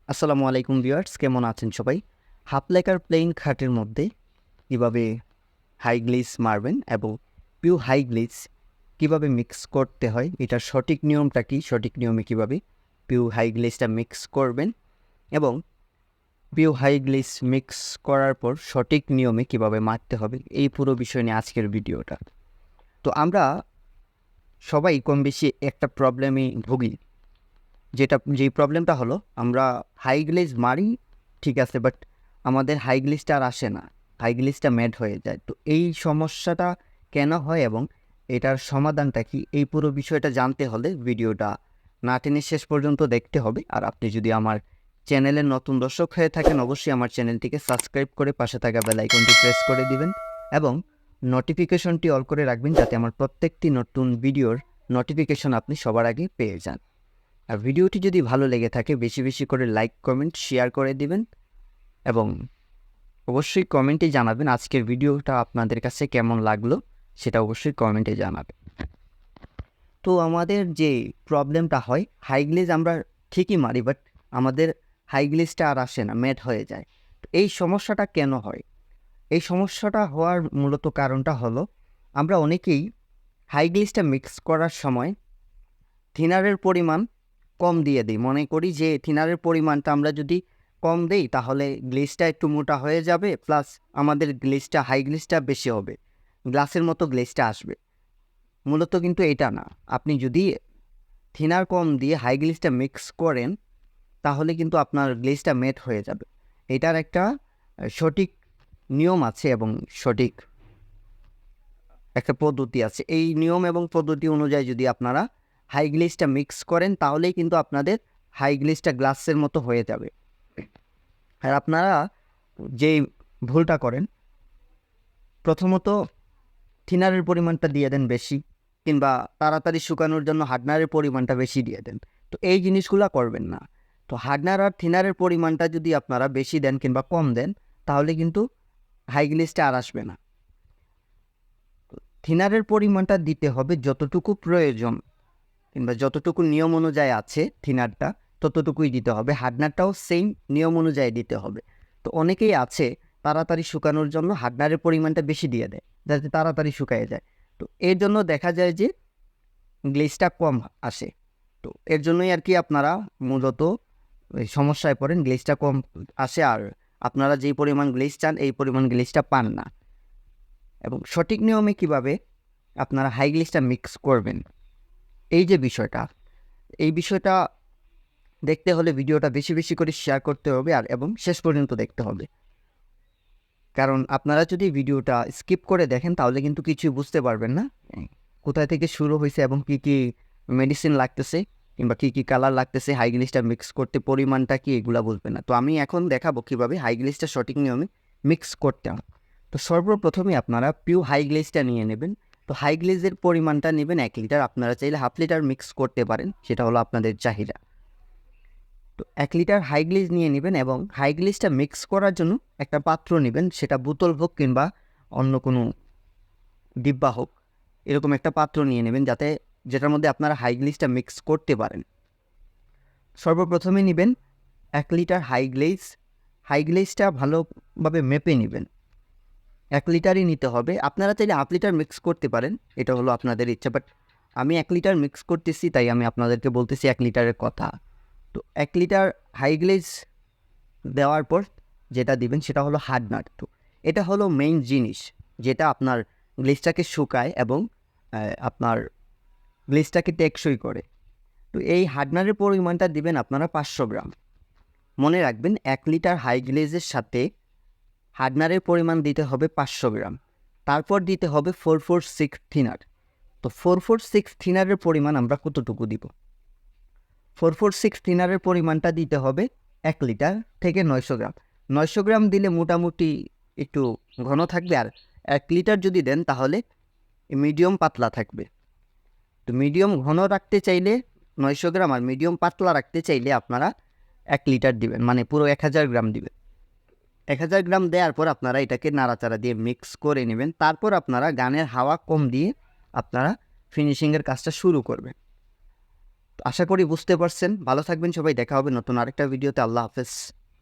আসসালামু আলাইকুম ভিউয়ার্স, কেমন আছেন সবাই? হাফ লেকার প্লেইন খাটের মধ্যে কীভাবে হাই গ্লিস মারবেন এবং পিওর হাই গ্লিস কীভাবে মিক্স করতে হয়, এটার সঠিক নিয়মটা কী, সঠিক নিয়মে কীভাবে পিওর হাই গ্লিসটা মিক্স করবেন এবং পিওর হাই গ্লিস মিক্স করার পর সঠিক নিয়মে কীভাবে মারতে হবে, এই পুরো বিষয় নিয়ে আজকের ভিডিওটা। তো আমরা সবাই কম বেশি একটা প্রবলেমে ভুগি, যেই প্রবলেমটা হলো আমরা হাই গ্লেজ মারি ঠিক আছে, বাট আমাদের হাই গ্লেজটা আর আসে না, হাই গ্লেজটা ম্যাড হয়ে যায়। তো এই সমস্যাটা কেন হয় এবং এটার সমাধানটা কি, এই পুরো বিষয়টা জানতে হলে ভিডিওটা না টেনে শেষ পর্যন্ত দেখতে হবে। আর আপনি যদি আমার চ্যানেলের নতুন দর্শক হয়ে থাকেন, অবশ্যই আমার চ্যানেলটিকে সাবস্ক্রাইব করে পাশে থাকা বেল আইকনটি প্রেস করে দিবেন এবং নোটিফিকেশনটি অল করে রাখবেন, যাতে আমার প্রত্যেকটি নতুন ভিডিওর নোটিফিকেশন আপনি সবার আগে পেয়ে যান। আর ভিডিওটি যদি ভালো লেগে থাকে বেশি বেশি করে লাইক, কমেন্ট, শেয়ার করে দিবেন এবং অবশ্যই কমেন্টে জানাবেন আজকের ভিডিওটা আপনাদের কাছে কেমন লাগলো, সেটা অবশ্যই কমেন্টে জানাবেন। তো আমাদের যে প্রবলেমটা হয়, হাই গ্লেজ আমরা ঠিকই মারি, বাট আমাদের হাই গ্লেজটা আর আসে না, ম্যাট হয়ে যায়। তো এই সমস্যাটা কেন হয়? এই সমস্যাটা হওয়ার মূলত কারণটা হলো আমরা অনেকেই হাই গ্লেজটা মিক্স করার সময় থিনারের পরিমাণ কম দিয়ে দিই। মনে করি যে থিনারের পরিমাণটা আমরা যদি কম দেই তাহলে গ্লেজটা একটু মোটা হয়ে যাবে, প্লাস আমাদের গ্লেজটা হাই গ্লেজটা বেশি হবে, গ্লাসের মতো গ্লেজটা আসবে। মূলত কিন্তু এটা না। আপনি যদি থিনার কম দিয়ে হাই গ্লেজটা মিক্স করেন তাহলে কিন্তু আপনার গ্লেজটা ম্যাট হয়ে যাবে। এটার একটা সঠিক নিয়ম আছে এবং সঠিক একটা পদ্ধতি আছে। এই নিয়ম এবং পদ্ধতি অনুযায়ী যদি আপনারা হাই গ্লেজটা মিক্স করেন তাহলেই কিন্তু আপনাদের হাই গ্লেজটা গ্লাসের মতো হয়ে যাবে। আর আপনারা যেই ভুলটা করেন, প্রথমত থিনারের পরিমাণটা দিয়ে দেন বেশি, কিংবা তাড়াতাড়ি শুকানোর জন্য হার্ডনারের পরিমাণটা বেশি দিয়ে দেন। তো এই জিনিসগুলো করবেন না। তো হার্ডনার আর থিনারের পরিমাণটা যদি আপনারা বেশি দেন কিংবা কম দেন তাহলে কিন্তু হাই গ্লেজটা আর আসবে না। থিনারের পরিমাণটা দিতে হবে যতটুকু প্রয়োজন কিংবা যতটুকু নিয়ম অনুযায়ী আছে থিনারটা, ততটুকুই দিতে হবে। হার্ডনারটাও সেম নিয়ম অনুযায়ী দিতে হবে। তো অনেকেই আছে তাড়াতাড়ি শুকানোর জন্য হার্ডনারের পরিমাণটা বেশি দিয়ে দেয়, যাতে তাড়াতাড়ি শুকায় যায়। তো এর জন্য দেখা যায় যে গ্লেজটা কম আসে। তো এর জন্যই আর কি আপনারা মূলত সমস্যায় পড়েন, গ্লেজটা কম আসে আর আপনারা যেই পরিমাণ গ্লেজ চান এই পরিমাণ গ্লেজটা পান না। এবং সঠিক নিয়মে কিভাবে আপনারা হাই গ্লেজটা মিক্স করবেন, এই যে বিষয়টা, এই বিষয়টা দেখতে হলে ভিডিওটা বেশি বেশি করে শেয়ার করতে হবে আর এবং শেষ পর্যন্ত দেখতে হবে। কারণ আপনারা যদি ভিডিওটা স্কিপ করে দেখেন তাহলে কিন্তু কিছুই বুঝতে পারবেন না, কোথায় থেকে শুরু হয়েছে এবং কী কী মেডিসিন লাগতেছে কিংবা কী কী কালার লাগতেছে হাই গ্লেজটা মিক্স করতে, পরিমাণটা কি, এগুলা বুঝবেন না। তো আমি এখন দেখাবো কীভাবে হাই গ্লেজটা সঠিক নিয়মে মিক্স করতে হয়। তো সর্বপ্রথমে আপনারা পিওর হাই গ্লেজটা নিয়ে নেবেন। তো হাই গ্লেজের পরিমাণটা নেবেন 1 লিটার, আপনারা চাইলে হাফ লিটার মিক্স করতে পারেন, সেটা হলো আপনাদের চাহিদা। তো 1 লিটার হাই গ্লেজ নিয়ে নেবেন এবং হাই গ্লেজটা মিক্স করার জন্য একটা পাত্র নেবেন, সেটা বোতল হোক কিংবা অন্য কোনো ডিব্বা হোক, এরকম একটা পাত্র নিয়ে নেবেন যেটার মধ্যে আপনারা হাই গ্লেজটা মিক্স করতে পারেন। সর্বপ্রথমে নেবেন 1 লিটার হাই গ্লেজ। হাই গ্লেজটা ভালোভাবে মেপে নেবেন, 1 লিটারই নিতে হবে। আপনারা চাইলে হাফ লিটার মিক্স করতে পারেন, এটা হলো আপনাদের ইচ্ছা, বাট আমি 1 লিটার মিক্স করতেছি তাই আমি আপনাদেরকে বলতেছি 1 লিটারের কথা। তো 1 লিটার হাই গ্লেজ দেওয়ার পর যেটা দিবেন সেটা হলো হার্ডনার। তো এটা হলো মেইন জিনিস যেটা আপনার গ্লেজটাকে শুকায় এবং আপনার গ্লেজটাকে টেকসই করে। তো এই হার্ডনারের পরিমাণটা দিবেন আপনারা 500 গ্রাম। মনে রাখবেন 1 লিটার হাই গ্লেজের সাথে হার্ডনারের পরিমাণ দিতে হবে 500 গ্রাম। তারপর দিতে হবে 446 থিনার। তো 446 থিনারের পরিমাণ আমরা কতটুকু দিব? 446 থিনারের পরিমাণটা দিতে হবে 1 লিটার থেকে 900 গ্রাম। 900 গ্রাম দিলে মোটামুটি একটু ঘন থাকবে, আর 1 লিটার যদি দেন তাহলে মিডিয়াম পাতলা থাকবে। তো মিডিয়াম ঘন রাখতে চাইলে 900 গ্রাম আর মিডিয়াম পাতলা রাখতে চাইলে আপনারা 1 লিটার দিবেন, মানে পুরো 1000 গ্রাম দিবেন। 1000 গ্রাম দেওয়ার পর আপনারা এটাকে নাড়াচাড়া দিয়ে মিক্স করে নেবেন। তারপর আপনারা গানের হাওয়া কম দিয়ে আপনারা ফিনিশিংয়ের কাজটা শুরু করবেন। আশা করি বুঝতে পারছেন। ভালো থাকবেন সবাই, দেখা হবে নতুন আরেকটা ভিডিওতে। আল্লাহ হাফেজ।